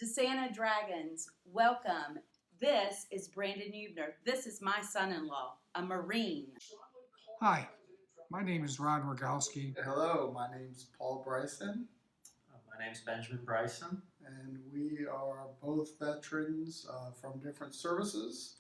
DeSanta Dragons, welcome. This is Brandon Eubner. This is my son-in-law, a Marine. Hi, my name is Ron Rogowski. Hello, my name's Paul Bryson, My name's Benjamin Bryson. and we are both veterans from different services.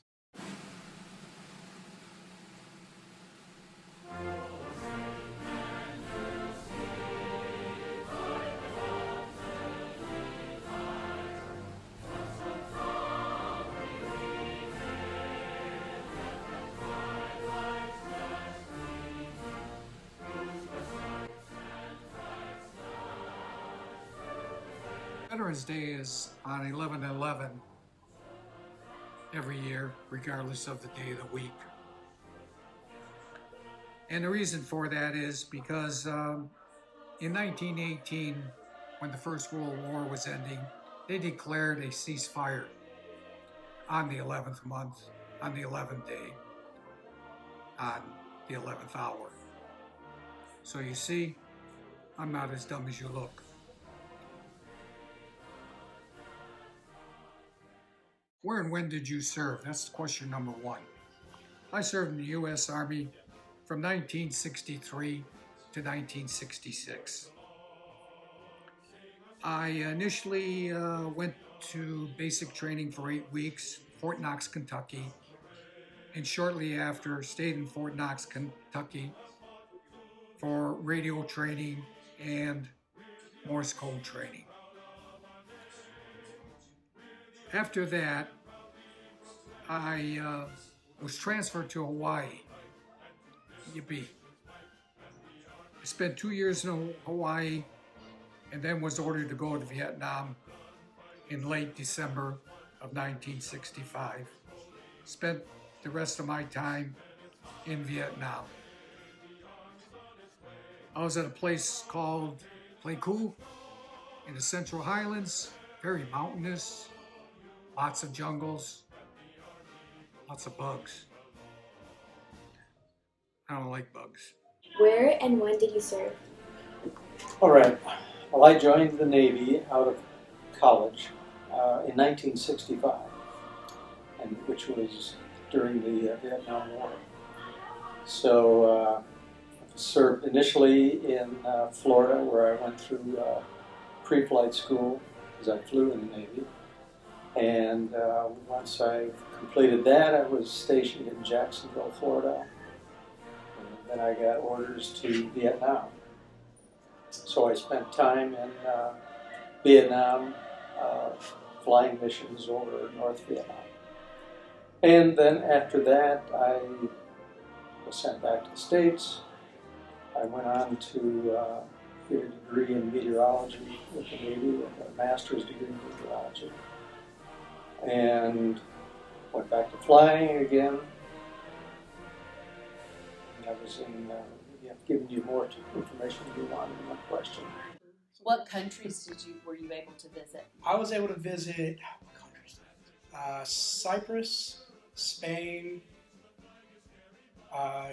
Veterans Day is on 11/11 every year, regardless of the day of the week. And the reason for that is because in 1918, when the First World War was ending, they declared a ceasefire on the 11th month, on the 11th day, on the 11th hour. So you see, I'm not as dumb as you look. Where and when did you serve? That's question number one. I served in the U.S. Army from 1963 to 1966. I initially went to basic training for 8 weeks, Fort Knox, Kentucky, and shortly after stayed in Fort Knox, Kentucky for radio training and Morse code training. After that, I was transferred to Hawaii. Yippee. I spent 2 years in Hawaii and then was ordered to go to Vietnam in late December of 1965. Spent the rest of my time in Vietnam. I was at a place called Pleiku in the Central Highlands, very mountainous, lots of jungles, lots of bugs. I don't like bugs. Where and when did you serve? All right. Well, I joined the Navy out of college in 1965, and which was during the Vietnam War. So served initially in Florida, where I went through pre-flight school, because I flew in the Navy. And once I completed that, I was stationed in Jacksonville, Florida. And then I got orders to Vietnam. So I spent time in Vietnam, flying missions over North Vietnam. And then after that, I was sent back to the States. I went on to get a degree in meteorology with the Navy, a master's degree in meteorology. And went back to flying again. And I was in, giving you more information you wanted in my question. What countries were you able to visit? I was able to visit what countries? Cyprus, Spain,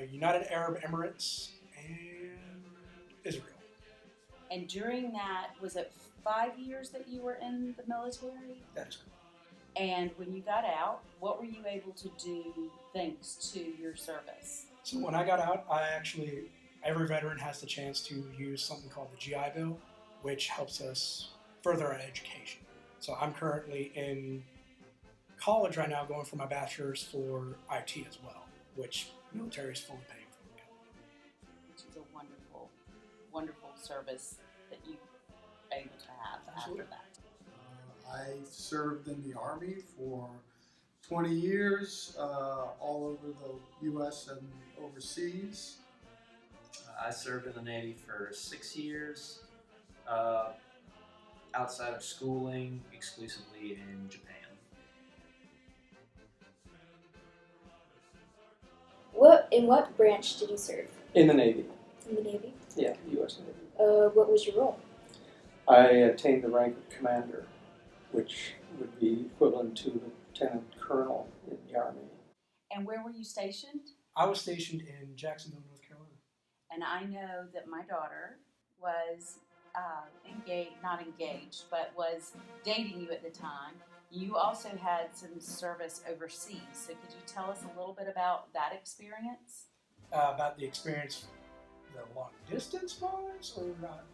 United Arab Emirates, and Israel. And during that, was it 5 years that you were in the military? That is correct. And when you got out, what were you able to do thanks to your service? So when I got out, every veteran has the chance to use something called the GI Bill, which helps us further our education. So I'm currently in college right now, going for my bachelor's for IT as well, which military is fully paying for. Which is a wonderful, wonderful service that you were able to have Absolutely. after that. I served in the Army for 20 years, all over the U.S. and overseas. I served in the Navy for 6 years, outside of schooling, exclusively in Japan. In what branch did you serve? In the Navy. In the Navy? Yeah, U.S. Navy. What was your role? I attained the rank of commander, which would be equivalent to lieutenant colonel in the Army. And where were you stationed? I was stationed in Jacksonville, North Carolina. And I know that my daughter was not engaged, but was dating you at the time, you also had some service overseas. So could you tell us a little bit about that experience? About the experience, the long distance wise, or not?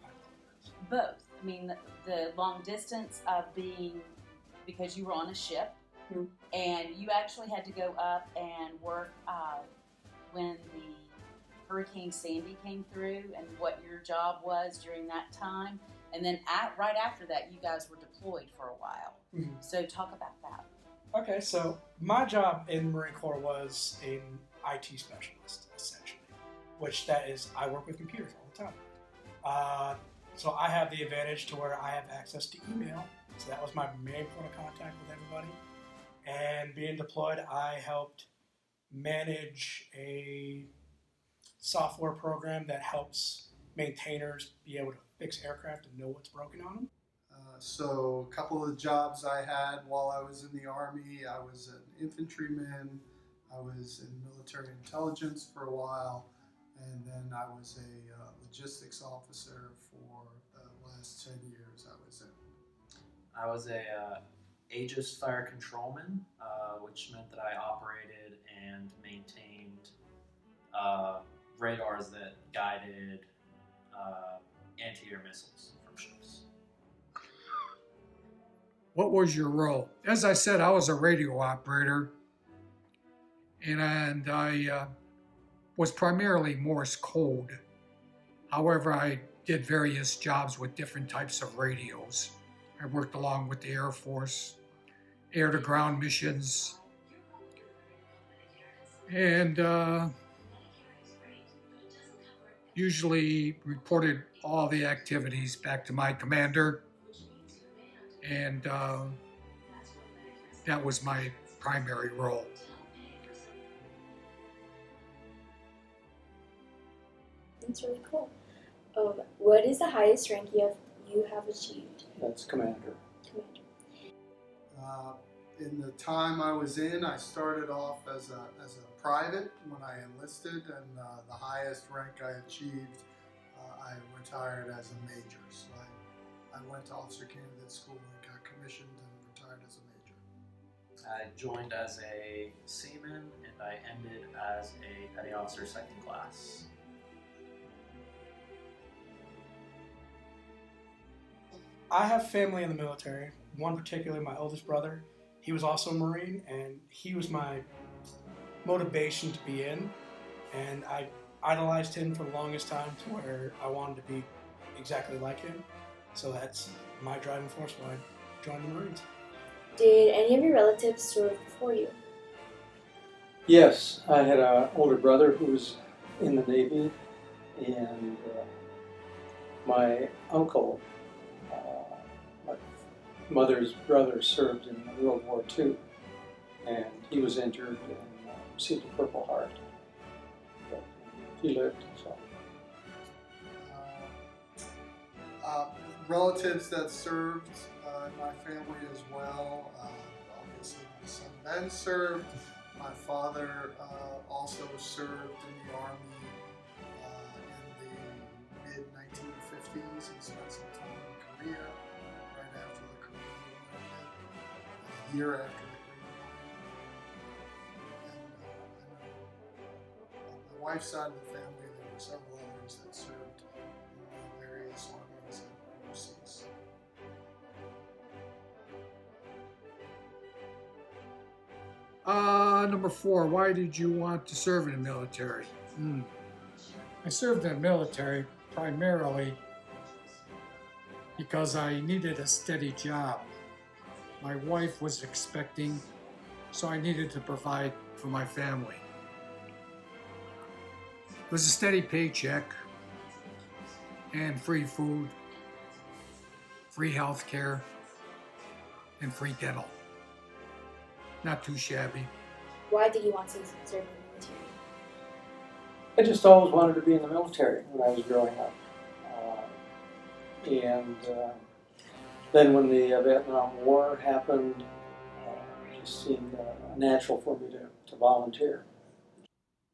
Both. I mean, the long distance of being, because you were on a ship, Mhm. and you actually had to go up and work when the Hurricane Sandy came through, and what your job was during that time. And then right after that, you guys were deployed for a while. Mhm. So talk about that. Okay, so my job in the Marine Corps was an IT specialist, essentially, which that is, I work with computers all the time. So I have the advantage to where I have access to email. So that was my main point of contact with everybody. And being deployed, I helped manage a software program that helps maintainers be able to fix aircraft and know what's broken on them. So a couple of the jobs I had while I was in the Army, I was an infantryman, I was in military intelligence for a while, and then I was a logistics officer for the last 10 years I was in. I was a Aegis fire controlman, which meant that I operated and maintained radars that guided anti-air missiles from ships. What was your role? As I said, I was a radio operator, and I was primarily Morse code. However, I did various jobs with different types of radios. I worked along with the Air Force, air-to-ground missions, and usually reported all the activities back to my commander, and that was my primary role. That's really cool. What is the highest rank you have achieved, That's commander. Commander? In the time I was in, I started off as a private when I enlisted, and the highest rank I achieved, I retired as a major. So I went to officer candidate school and got commissioned and retired as a major. I joined as a seaman and I ended as a petty officer second class. I have family in the military. One particularly, my oldest brother, he was also a Marine, and he was my motivation to be in. And I idolized him for the longest time to where I wanted to be exactly like him. So that's my driving force why I joined the Marines. Did any of your relatives serve before you? Yes, I had an older brother who was in the Navy, and my uncle, my mother's brother, served in World War II, and he was injured and received a Purple Heart. But he lived, so. Relatives that served in my family as well. Obviously, my son Ben served. My father also served in the Army in the mid-1950s. He spent some time in Korea right after the Korean War ended, a year after the Korean War ended. And on my wife's side of the family, there were several others that served in various armies and overseas. Number 4, why did you want to serve in the military? I served in the military primarily because I needed a steady job. My wife was expecting, so I needed to provide for my family. It was a steady paycheck and free food, free health care, and free dental. Not too shabby. Why did you want to serve in the military? I just always wanted to be in the military when I was growing up. Then when the Vietnam War happened, it just seemed natural for me to volunteer.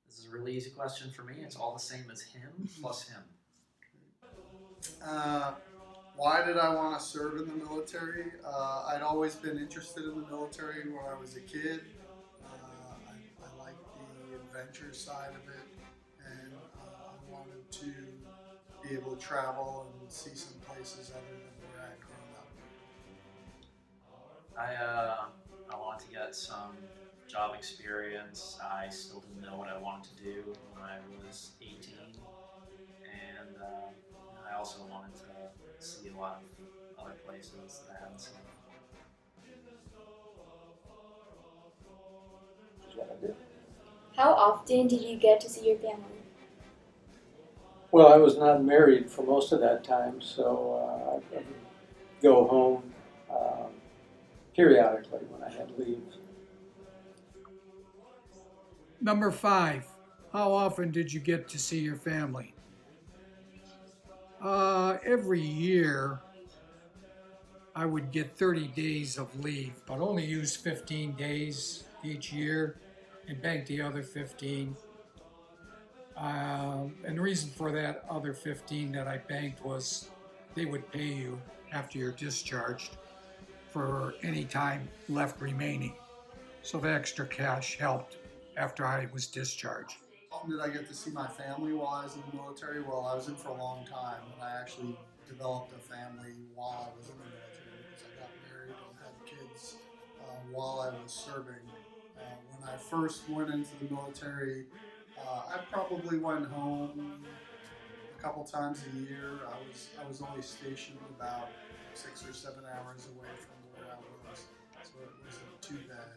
This is a really easy question for me. It's all the same as him plus him. Why did I want to serve in the military? I'd always been interested in the military when I was a kid. I liked the adventure side of it, and I wanted to be able to travel and see some places other than where I'd grown up. I wanted to get some job experience. I still didn't know what I wanted to do when I was 18, and I also wanted to see a lot of other places that I hadn't seen. Which is what I did. How often did you get to see your family? Well, I was not married for most of that time, so I would go home periodically when I had leave. Number 5, how often did you get to see your family? Every year I would get 30 days of leave, but only use 15 days each year and bank the other 15. And the reason for that other 15 that I banked was they would pay you after you're discharged for any time left remaining. So the extra cash helped after I was discharged. How often did I get to see my family while I was in the military? Well, I was in for a long time, and I actually developed a family while I was in the military because I got married and had kids while I was serving. When I first went into the military, I probably went home a couple times a year. I was only stationed about 6 or 7 hours away from where I was, so it wasn't too bad.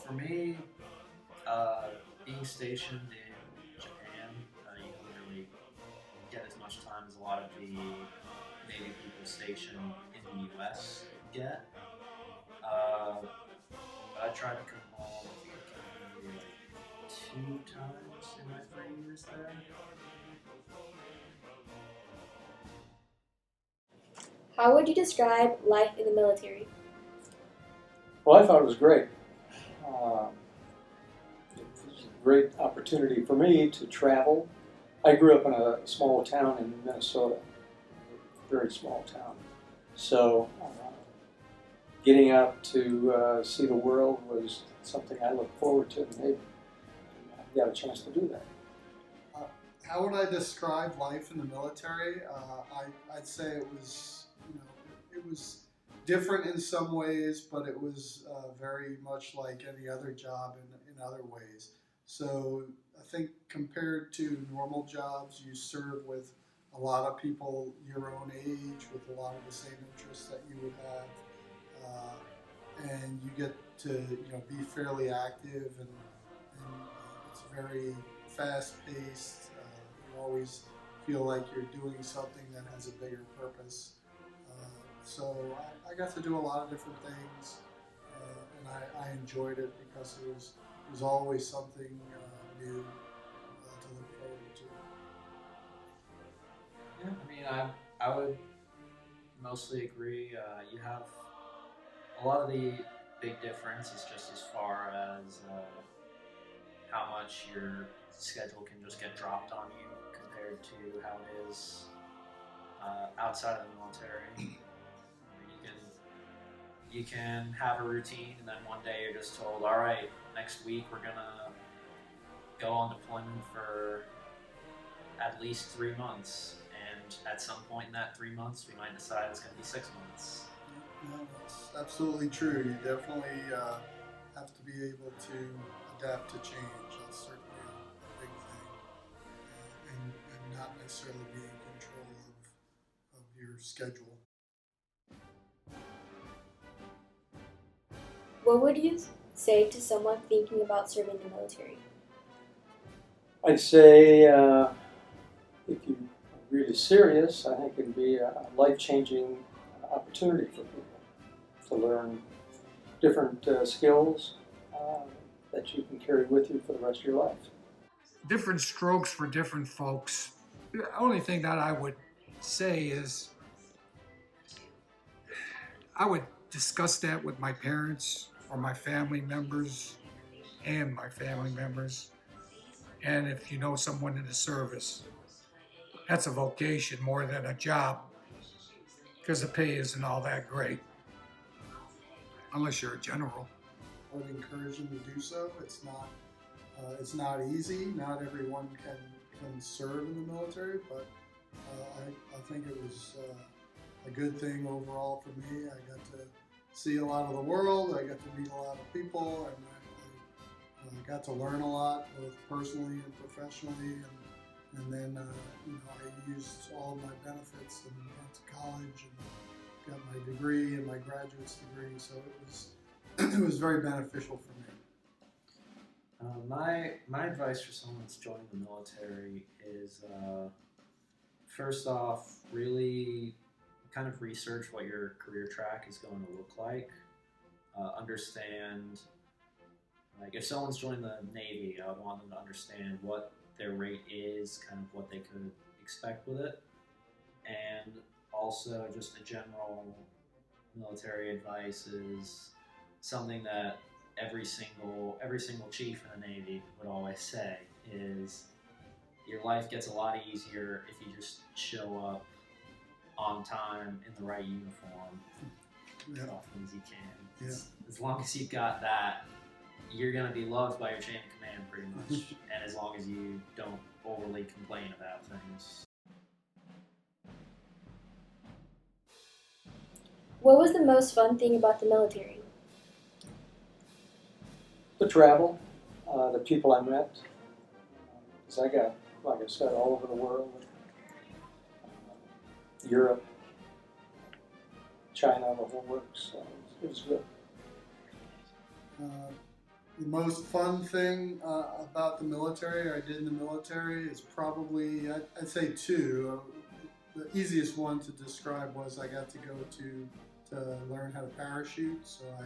For me, being stationed in Japan, you don't really get as much time as a lot of the Navy people stationed in the U.S. get. But I tried to come home, I think I came maybe like 2 times in my 3 years there. How would you describe life in the military? Well, I thought it was great. It was a great opportunity for me to travel. I grew up in a small town in Minnesota, a very small town. So getting out to see the world was something I looked forward to in the Navy. I got a chance to do that. How would I describe life in the military? I'd say it was, it was different in some ways, but it was very much like any other job in other ways. So I think compared to normal jobs, you serve with a lot of people your own age with a lot of the same interests that you would have, and you get to be fairly active, and it's very fast-paced. You always feel like you're doing something that has a bigger purpose. So I got to do a lot of different things, and I enjoyed it because it was always something new to look forward to. Yeah, I mean, I would mostly agree. You have a lot of the big difference is just as far as how much your schedule can just get dropped on you compared to how it is outside of the military. You can have a routine, and then one day you're just told, all right, next week we're gonna go on deployment for at least 3 months, and at some point in that 3 months we might decide it's gonna be 6 months. No, that's absolutely true. You definitely have to be able to adapt to change. That's certainly a big thing, and not necessarily be in control of your schedule. What would you say to someone thinking about serving the military? I'd say if you're really serious, I think it would be a life-changing opportunity for people to learn different skills that you can carry with you for the rest of your life. Different strokes for different folks. The only thing that I would say is I would discuss that with my parents or my family members and my family members. And if you know someone in the service, that's a vocation more than a job, because the pay isn't all that great, unless you're a general. I would encourage them to do so. It's not easy. Not everyone can serve in the military, but I think it was a good thing overall for me. I got to see a lot of the world. I got to meet a lot of people, and I got to learn a lot, both personally and professionally. And then I used all of my benefits and went to college and got my degree and my graduate's degree. So it was very beneficial for me. My advice for someone that's joining the military is, first off, really kind of research what your career track is going to look like. Understand, like if someone's joining the Navy, I would want them to understand what their rate is, kind of what they could expect with it, and also just a general military advice is something that every single chief in the Navy would always say is your life gets a lot easier if you just show up on time in the right uniform as often as you can. Yeah. As long as you've got that, you're going to be loved by your chain of command pretty much, and as long as you don't overly complain about things. What was the most fun thing about the military? The travel, the people I met, because I got, like I said, all over the world, Europe, China, the whole works. So it was good. The most fun thing about the military, I did in the military, is probably, I'd say two. The easiest one to describe was I got to go to learn how to parachute. So I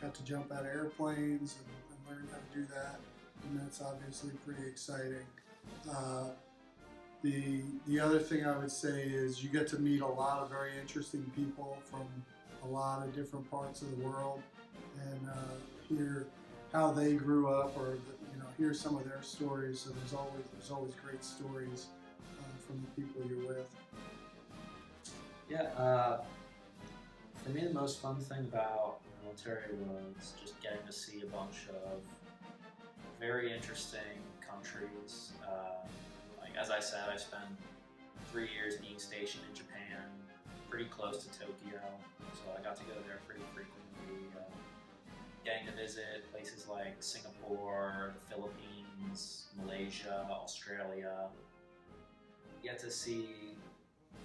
got to jump out of airplanes and learn how to do that. And that's obviously pretty exciting. The other thing I would say is you get to meet a lot of very interesting people from a lot of different parts of the world and hear how they grew up, or hear some of their stories. So there's always great stories from the people you're with. Yeah, for me the most fun thing about the military was just getting to see a bunch of very interesting countries. Like as I said, I spent 3 years being stationed in Japan, pretty close to Tokyo, so I got to go there pretty frequently. Getting to visit places like Singapore, the Philippines, Malaysia, Australia. Get to see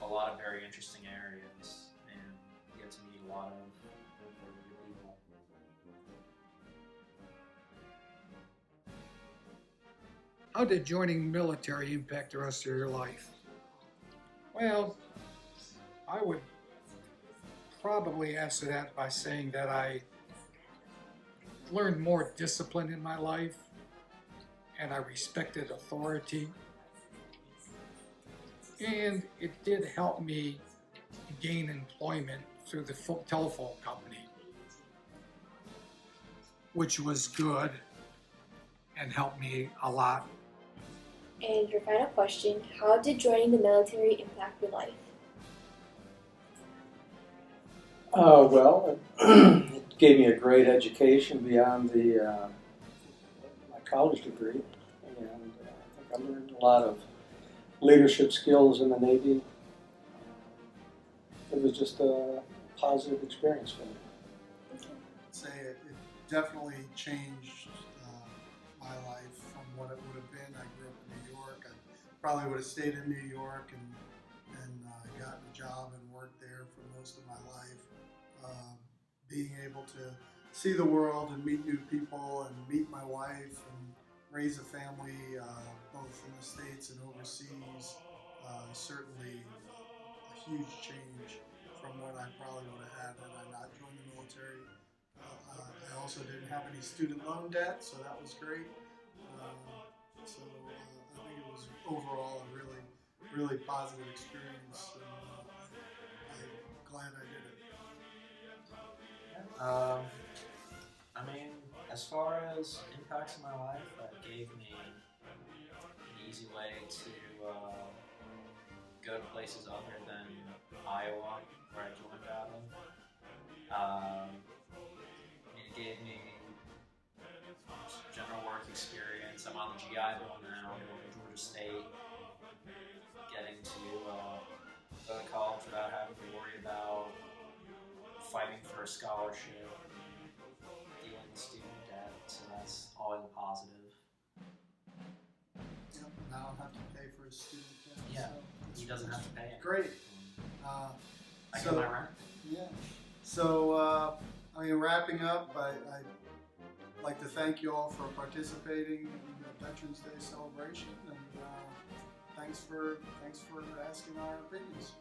a lot of very interesting areas and get to meet a lot of very good people. How did joining the military impact the rest of your life? Well, I would probably answer that by saying that I learned more discipline in my life, and I respected authority, and it did help me gain employment through the telephone company, which was good and helped me a lot. And your final question, how did joining the military impact your life? Well, it gave me a great education beyond my college degree, and I think I learned a lot of leadership skills in the Navy. It was just a positive experience for me. I'd say it definitely changed my life from what it would have been. I grew up in New York. I probably would have stayed in New York and gotten a job and worked there for most of my life. Being able to see the world and meet new people and meet my wife and raise a family both in the States and overseas, certainly a huge change from what I probably would have had I not joined the military. I also didn't have any student loan debt, so that was great. I think it was overall a really, really positive experience, and I'm glad I did it. I mean, as far as impacts in my life, that gave me easy way to go to places other than Iowa, where I joined out of. It gave me general work experience. I'm on the GI Bill now, going to Georgia State, getting to go to college without having to worry about fighting for a scholarship, dealing with student debt, so that's always a positive. Yep, and I don't have to pay for his student debt. Yeah, so he doesn't have to pay it. Great. I So- get my rent. Yeah. So, I mean, wrapping up, I'd like to thank you all for participating in the Veterans Day celebration, and thanks for asking our opinions.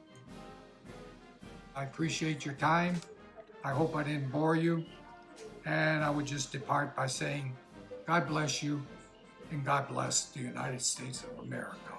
I appreciate your time. I hope I didn't bore you. And I would just depart by saying, God bless you, and God bless the United States of America.